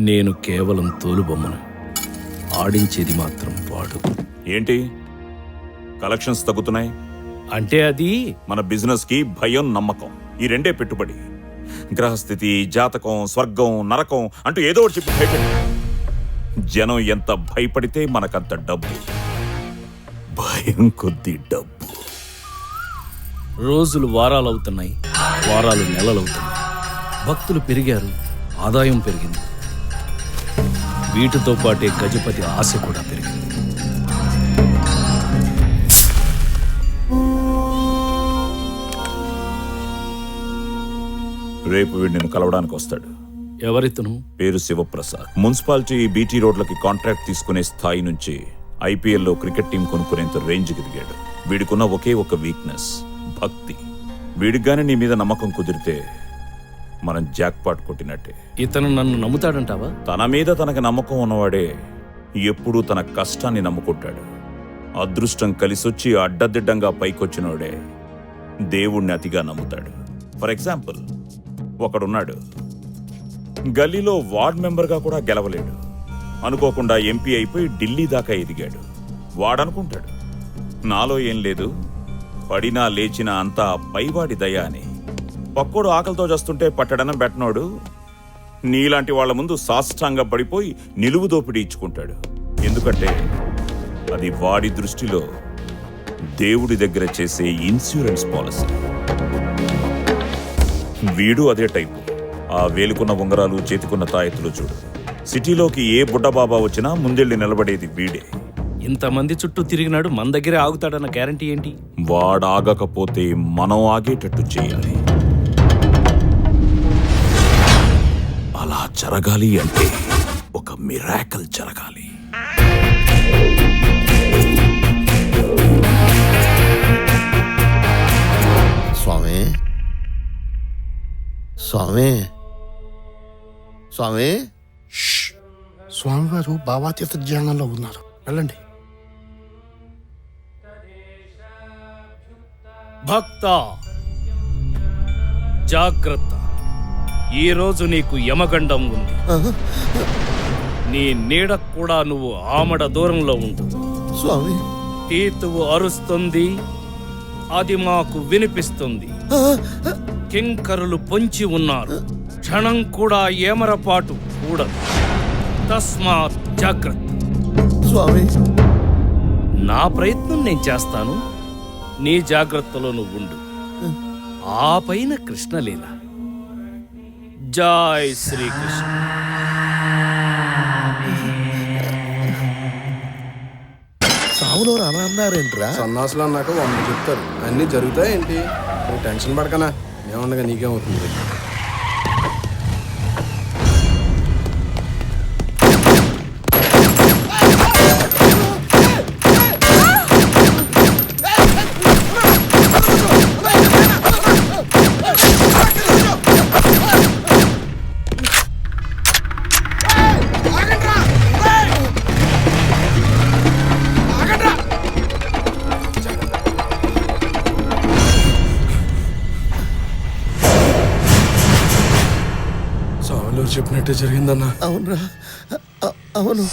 నేను కేవలం తోలుబొమ్మను, ఆడించేది మాత్రం వాడు. ఏంటి కలెక్షన్స్ తగ్గుతున్నాయి అంటే అది మన బిజినెస్ కి భయం, నమ్మకం, ఈ రెండే పెట్టుబడి. గ్రహస్థితి, జాతకం, స్వర్గం, నరకం అంటూ ఏదో ఒకటి చెప్పి భయపెట్టి జనం ఎంత భయపడితే మనకంత డబ్బు. భయం కొద్ది డబ్బు. రోజులు వారాలవుతున్నాయి, వారాలు నెలలవుతున్నాయి. భక్తులు పెరిగారు, ఆదాయం పెరిగింది. వీటితో పాటే గజపతి ఆశ కూడా పెరిగింది. రేపు వీడు నిన్ను కలవడానికి వస్తాడు. ఎవరితను? పేరు శివప్రసాద్. మున్సిపాలిటీ బీటీ రోడ్లకి కాంట్రాక్ట్ తీసుకునే స్థాయి నుంచి ఐపీఎల్లో క్రికెట్ టీం కొనుక్కునేంత రేంజ్కి దిగాడు. వీడికున్న ఒకే ఒక వీక్నెస్, భక్తి. వీడిగానే నీ మీద నమ్మకం కుదిరితే మనం జాక్పాట్ కొట్టినట్టే. ఇతను నన్ను నమ్ముతాడంటావా? తన మీద తనకు నమ్మకం ఉన్నవాడే ఎప్పుడూ తన కష్టాన్ని నమ్ముకుంటాడు. అదృష్టం కలిసొచ్చి అడ్డదిడ్డంగా పైకొచ్చినోడే దేవుణ్ణి అతిగా నమ్ముతాడు. ఫర్ ఎగ్జాంపుల్, ఒకడున్నాడు, గల్లీలో వార్డ్ మెంబర్గా కూడా గెలవలేడు. అనుకోకుండా ఎంపీ అయిపోయి ఢిల్లీ దాకా ఎదిగాడు. వాడనుకుంటాడు నాలో ఏం లేదు, పడినా లేచినా అంతా పైవాడి దయ అని. పక్కోడు ఆకలితో చేస్తుంటే పట్టడనం పెట్టనోడు నీలాంటి వాళ్ల ముందు సాష్టాంగ పడిపోయి నిలువు దోపిడీ ఇచ్చుకుంటాడు. ఎందుకంటే అది వాడి దృష్టిలో దేవుడి దగ్గర చేసే ఇన్సూరెన్స్ పాలసీ. వీడు అదే టైపు. ఆ వేలుకున్న ఉంగరాలు, చేతికున్న తాయెత్తులు చూడు. సిటీలోకి ఏ బుడ్డబాబా వచ్చినా ముందెళ్ళి నిలబడేది వీడే. ఇంతమంది చుట్టూ తిరిగినాడు, మన దగ్గరే ఆగుతాడన్న గ్యారంటీ ఏంటి? వాడాగకపోతే మనం ఆగేటట్టు చేయాలి. అలా జరగాలి అంటే ఒక మిరాకిల్ జరగాలి. స్వామి, స్వామి, స్వామి. స్వామివారు భావాతీత ధ్యానంలో ఉన్నారు, వెళ్ళండి. భక్త జాగ్రత్త, ఈరోజు నీకు యమగండం ఉంది. నీ నీడ కూడా నువ్వు ఆమడ దూరంలో ఉండు. స్వామి, తీతువు అరుస్తుంది, అది మాకు వినిపిస్తుంది. కింకరులు పొంచి ఉన్నారు, క్షణం కూడా ఏమరపాటు కూడదు. తస్మాత్ జాగ్రత్త. స్వామి, నా ప్రయత్నం నేను చేస్తాను, నీ జాగ్రత్తలో నువ్వు ఉండు. ఆ పైన కృష్ణలీల. జై శ్రీకృష్ణ. సావులో అలా అన్నారేంట్రా? సన్నాసులు అన్నాక 100 చెప్తారు, అన్నీ జరుగుతాయేంటి? నువ్వు టెన్షన్ పడకనా, ఏమన్నగా నీకేమవుతుంది? చెప్పినట్టే జరిగిందన్నా. అవునరా, అవును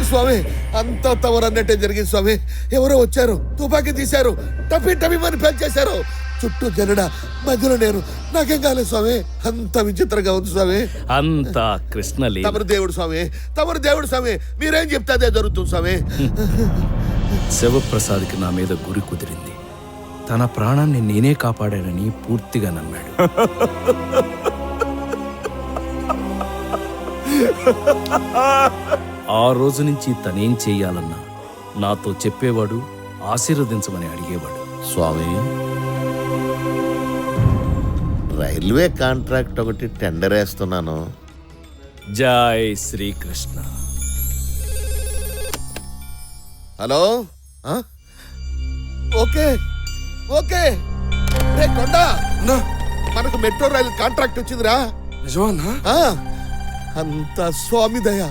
స్వామి, అంతా తవరన్నట్టే జరిగింది స్వామి. ఎవరో వచ్చారు, తుపాకీ తీశారు, టపి మని పేల్చేశారు. చుట్టూ జనడ, మధ్యలో నేను. నాకేం కాలేదు స్వామి. అంత విచిత్రంగా ఉంది స్వామి. అంతా కృష్ణలీల. తమరు దేవుడు స్వామి, తమరు దేవుడు స్వామి. మీరేం చెప్తే అదే జరుగుతుంది స్వామి. శివప్రసాద్కి నా మీద గురి కుదిరింది. తన ప్రాణాన్ని నేనే కాపాడానని పూర్తిగా నమ్మాడు. ఆ రోజు నుంచి తనేం చెయ్యాలన్నా నాతో చెప్పేవాడు, ఆశీర్వదించమని అడిగేవాడు. స్వామి, రైల్వే కాంట్రాక్ట్ ఒకటి టెండర్ వేస్తున్నాను. జై శ్రీకృష్ణ. Hello, okay okay. రే కొండ, మనకు మెట్రో రైలు కాంట్రాక్ట్ వచ్చిందిరా. నిజమా? అంత స్వామి దయ.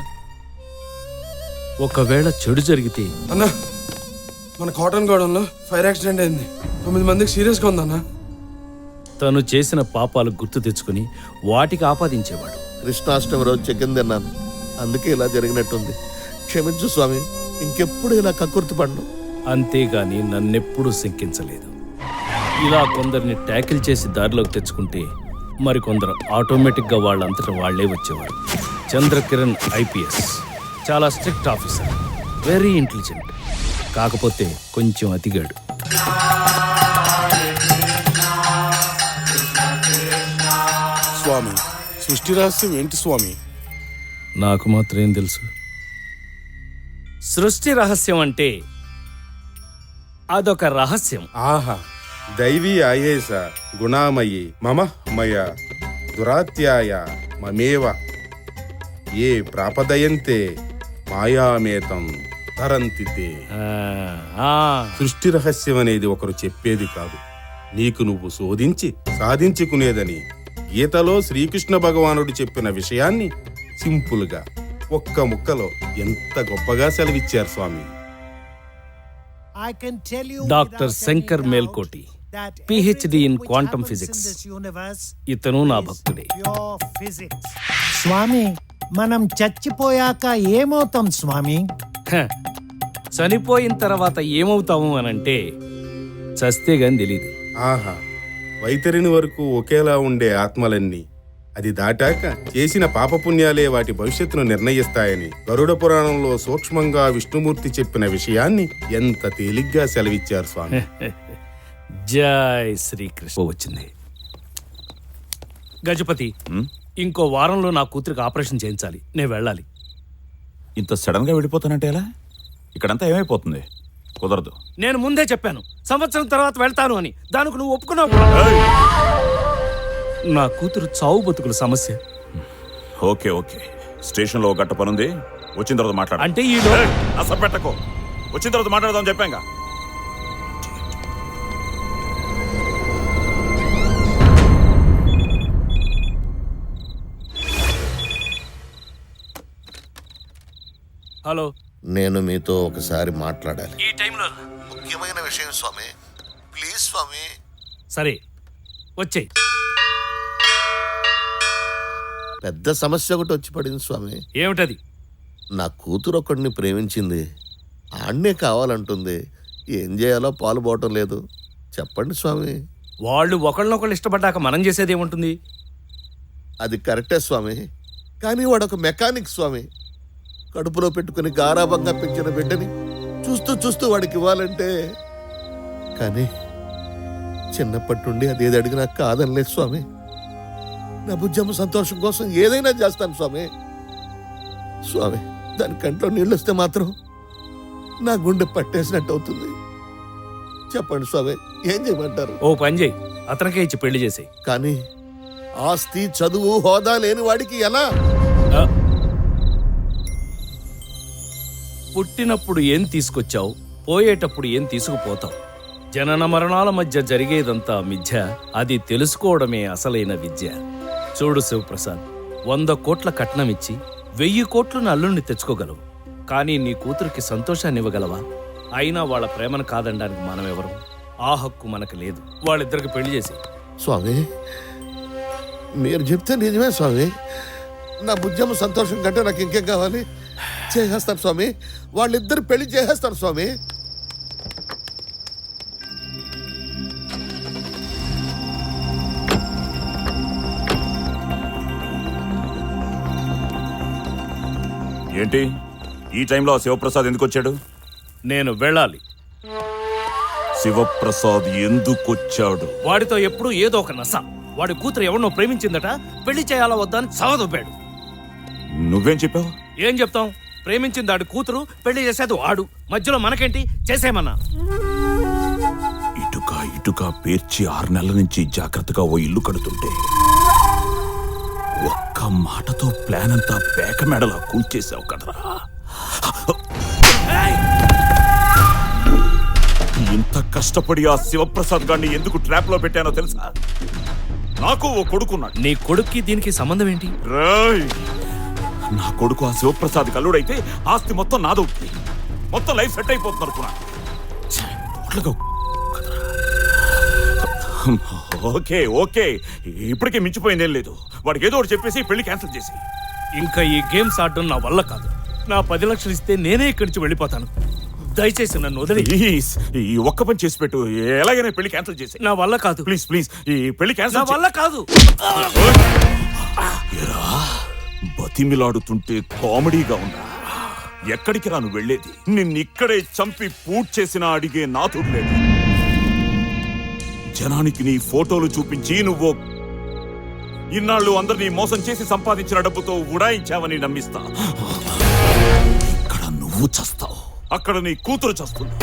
ఒకవేళ చెడు జరిగితే? అన్నా, మన కాటన్ గోడంలో ఫైర్ యాక్సిడెంట్ అయింది. 9 మందికి సీరియస్గా ఉందన్నా. తను చేసిన పాపాలు గుర్తు తెచ్చుకుని వాటికి ఆపాదించేవాడు. కృష్ణాష్టమి రోజు చికెన్ తిన్నాను, అందుకే ఇలా జరిగినట్టుంది. క్షమించు స్వామి, ఇంకెప్పుడు ఇలా కక్కుర్తి పడను. అంతేగాని నన్నెప్పుడూ శంకించలేదు. ఇలా కొందరిని ట్యాకిల్ చేసి దారిలోకి తెచ్చుకుంటే మరికొందరు ఆటోమేటిక్గా వాళ్ళంతటా వాళ్లే వచ్చేవారు. చంద్రకిరణ్ ఐపీఎస్ చాలా స్ట్రిక్ట్ ఆఫీసర్, వెరీ ఇంటెలిజెంట్, కాకపోతే కొంచెం అతిగాడు. స్వామి, సృష్టి రహస్యం ఏంటి స్వామి? నాకు మాత్రం ఏం తెలుసు? సృష్టి రహస్యం అంటే అదొక రహస్యం. ఆహా, దైవీ ఆయేష గుణామయి మమ మయ దురాత్యాయ మమేవ ఏ ప్రాపదయంతే మాయామేతం తరంతితే. సృష్టి రహస్యం అనేది ఒకరు చెప్పేది కాదు, నీకు నువ్వు శోధించి సాధించుకునేదని గీతలో శ్రీకృష్ణ భగవానుడు చెప్పిన విషయాన్ని సింపుల్ గా ఒక్క ముక్కలో ఎంత గొప్పగా సెలవిచ్చారు స్వామి. Doctor Shankar Melkote, PhD in quantum physics. ఇతను నా భక్తుడే. స్వామి, మనం చచ్చిపోయాక ఏమవుతాం స్వామి? హ, చనిపోయిన తర్వాత ఏమవుతాము అనంటే చస్తే గాని తెలీదు. ఆహా, వైతరిని వరకు ఒకేలా ఉండే ఆత్మలన్నీ అది దాటాక చేసిన పాపపుణ్యాలే వాటి భవిష్యత్తును నిర్ణయిస్తాయని గరుడ పురాణంలో సూక్ష్మంగా విష్ణుమూర్తి చెప్పిన విషయాన్ని ఎంత తేలిగ్గా సెలవిచ్చారు స్వామి. జై శ్రీకృష్ణ. వచ్చింది గజపతి, ఇంకో వారంలో నా కూతురికి ఆపరేషన్ చేయించాలి, నేను వెళ్ళాలి. ఇంత సడన్ గా వెళ్ళిపోతానంటే ఎలా? ఇక్కడంతా ఏమైపోతుంది? కుదరదు. నేను ముందే చెప్పాను సంవత్సరం తర్వాత వెళ్తాను అని, దానికి నువ్వు ఒప్పుకున్నావు. నా కూతురు చావు బతుకుల సమస్య. ఓకే ఓకే, స్టేషన్ లో గట్ట పనుంది, వచ్చిన తర్వాత మాట్లాడు. అంటే ఈ అసలు పెట్టకో, వచ్చిన తర్వాత మాట్లాడదాం చెప్పాంగా. హలో, నేను మీతో ఒకసారి మాట్లాడాలి. ఈ టైంలో ముఖ్యమైన విషయం స్వామి, ప్లీజ్ స్వామి. సరే వచ్చేయ్. పెద్ద సమస్య ఒకటి వచ్చి పడింది స్వామి. ఏమిటది? నా కూతురు ఒకడిని ప్రేమించింది, ఆడనే కావాలంటుంది. ఏం చేయాలో పాలు పోవటం లేదు, చెప్పండి స్వామి. వాళ్ళు ఒకళ్ళనొకళ్ళు ఇష్టపడ్డాక మనం చేసేది ఏముంటుంది? అది కరెక్టే స్వామి, కానీ వాడు ఒక మెకానిక్ స్వామి. కడుపులో పెట్టుకుని గారాబంగా పెంచిన బిడ్డని చూస్తూ చూస్తూ వాడికి ఇవ్వాలంటే, కానీ చిన్నప్పటి నుండి అదేది అడిగినా కాదనలేదు స్వామి. నా బుజ్జమ్మ సంతోషం కోసం ఏదైనా చేస్తాను స్వామి. స్వామి, దాని కంట్లో నీళ్ళు వస్తే మాత్రం నా గుండె పట్టేసినట్టు అవుతుంది. చెప్పండి స్వామి, ఏం చేయమంటారు? ఓ పని చేయి, అతనికే ఇచ్చి పెళ్లి చేసేయ్. కానీ ఆస్తి, చదువు, హోదా లేని వాడికి ఎలా? పుట్టినప్పుడు ఏం తీసుకొచ్చావు, పోయేటప్పుడు ఏం తీసుకుపోతావు. జనన మరణాల మధ్య జరిగేదంతా మిథ్య, అది తెలుసుకోవడమే అసలైన విద్య. చూడు శివప్రసాద్, 100 కోట్ల కట్నం ఇచ్చి 1000 కోట్లను అల్లుణ్ణి తెచ్చుకోగలవు, కానీ నీ కూతురికి సంతోషాన్ని ఇవ్వగలవా? అయినా వాళ్ళ ప్రేమను కాదనడానికి మనమెవరం? ఆ హక్కు మనకు లేదు. వాళ్ళిద్దరికి పెళ్లి చేసి. స్వామి, మీరు చెప్తే నిజమే స్వామి. నా బుజ్జమ్మ సంతోషం కంటే నాకు ఇంకేం కావాలి? చేసేస్తాను స్వామి, వాళ్ళిద్దరు పెళ్లి చేసేస్తాను స్వామి. ఏంటి ఈ టైంలో శివప్రసాద్ ఎందుకు వచ్చాడు? నేను వెళ్ళాలి. శివప్రసాద్ ఎందుకు వచ్చాడు? వాడితో ఎప్పుడూ ఏదో ఒక నస. వాడి కూతురు ఎవరినో ప్రేమించిందట, పెళ్లి చేయాలా వద్దా అని చదవదొబ్బాడు. నువ్వేం చెప్పావు? ఏం చెప్తాం? ప్రేమించింది ఆడి కూతురు, పెళ్లి చేసేది వాడు, మధ్యలో మనకేంటి? చేసేమన్నా. ఇటుగా పేర్చి 6 నెలల నుంచి జాగ్రత్తగా ఓ ఇల్లు కడుతుంటే ఒక్క మాటతో ప్లాన్ అంతా పేక మెడలా కూల్చేసావు కదరా. ఇంత కష్టపడి ఆ శివప్రసాద్ గారిని ఎందుకు ట్రాప్ లో పెట్టానో తెలుసా? నాకు ఓ కొడుకున్నాడు. నీ కొడుక్కి దీనికి సంబంధం ఏంటి? రేయ్, నా కొడుకు ఆ శివప్రసాద్ కల్లుడైతే ఆస్తి మొత్తం నాదవుతుంది, మొత్తం లైఫ్ సెట్ అయిపోతుంది అనుకున్నా. ఓకే ఓకే, ఇప్పటికే మించిపోయిందేం లేదు. వాడికి ఏదో ఒకటి చెప్పేసి పెళ్లి క్యాన్సిల్ చేసి. ఇంకా ఈ గేమ్స్ ఆడడం నా వల్ల కాదు. నా 10 లక్షలు ఇస్తే నేనే ఇక్కడి నుంచి వెళ్ళిపోతాను. దయచేసి నన్ను వదిలి. ప్లీజ్ ఈ ఒక్క పని చేసి పెట్టు, ఎలాగైనా పెళ్లి క్యాన్సిల్ చేసి. నా వల్ల కాదు. ప్లీజ్ ప్లీజ్ ఈ పెళ్లి నా క్యాన్సిల్ వల్ల కాదు. ఎరా, బతిమిలాడుతుంటే కామెడీగా ఉందా? ఎక్కడికి రాను వెళ్ళేది? నిన్నిక్కడే చంపి పూట్ చేసినా అడిగే నాథుడు లేదు. జనానికి నీ ఫోటోలు చూపించి నువ్వు ఇన్నాళ్ళు అందరినీ మోసం చేసి సంపాదించిన డబ్బుతో ఉడాయించావని నమ్మిస్తా. ఇక్కడ నువ్వు చస్తావు, అక్కడ నీ కూతురు చస్తుంది.